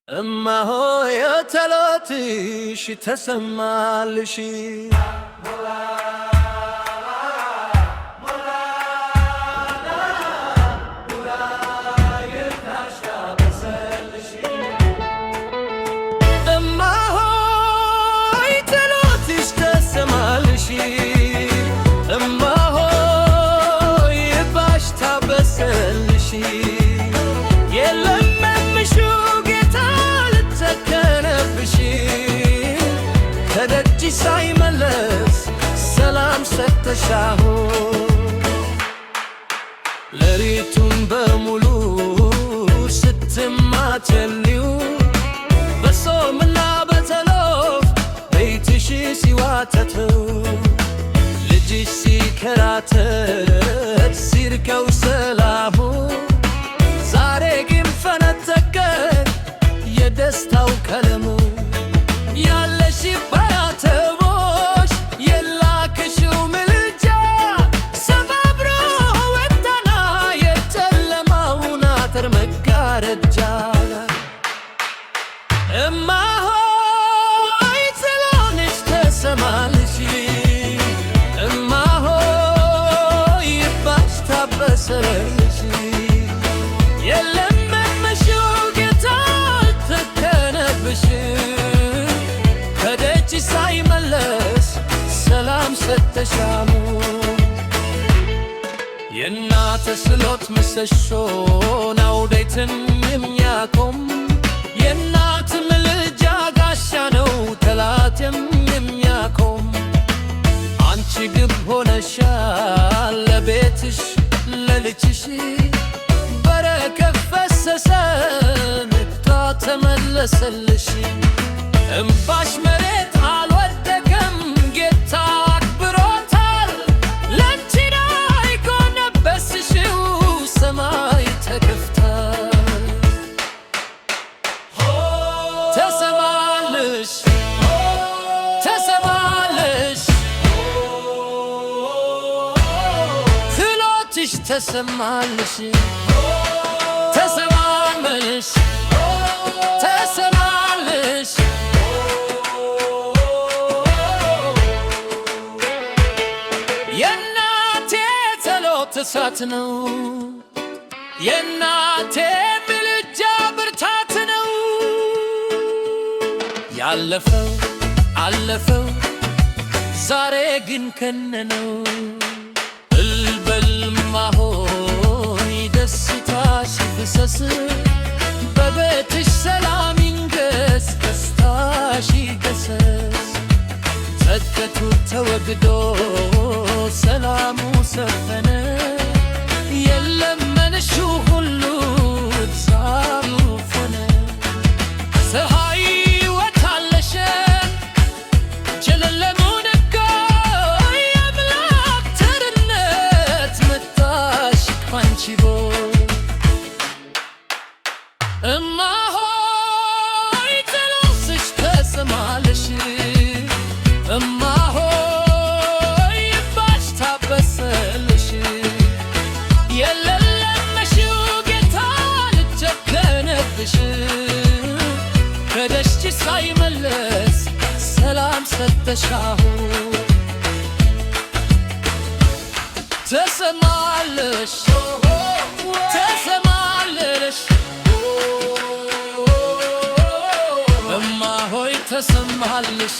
أما هو يا تلاتيش تسمع لشي ሳይመለስ ሰላም ሰተሻሁ ለሪቱን በሙሉ ስትማተልዩ በሶምና በጸሎት ቤትሽ ሲዋተተው ልጅሽ ሲከራተት ሲርከው ሰላሙ ዛሬ ግን ፈነጠቀ የደስታው ቀለሙ ያለሽ ሳይመለስ ሰላም ሰተሻሙ የእናተ ስሎት ምሰሶን አውዴትን የሚያቆም የእናት ምልጃ ጋሻ ነው ጠላትም የሚያቆም አንቺ ግብ ሆነሻል ለቤትሽ ለልጅሽ በረከት ፈሰሰ ምጣ ተመለሰልሽ እምባሽ መሬት አልወደቀም ጌታ አክብሮታል ላንቺ ላይ ጎነበስሽው ሰማይ ተከፍቷል ተሰማልሽ ተሰማልሽ ክሎትሽ ተሰማልሽ ተሰማልሽ ተሰማልሽ የእናቴ ጸሎት እሳት ነው የእናቴ ምልጃ ብርታት ነው ያለፈው አለፈው ዛሬ ግን ከነነው እልበልማሆይ ደስታሽ ፍሰስ በቤትሽ ሰላም ይንገስ ደስታሽ ይገሰስ ጸጥቱ ተወግዶ ሰላሙ ሰፈነ የለመንሽው ሁሉ እግዚአብሔር ሆነ ፀሐይ ወጣለሽን ጨለሙ ነጋ የአምላክ ቸርነት መጣሽ ካንቺ እማ ሆይ ጸሎትሽ ተሰማልሽ እማ ሆይ እንባሽ ታበሰልሽ የለመሽው ጌታ ልጨከነብሽ ከደጅሽ ሳይመለስ ሰላም ሰተሻሁ ተሰማልሽ ተሰማልሽ እማ ሆይ ተሰማልሽ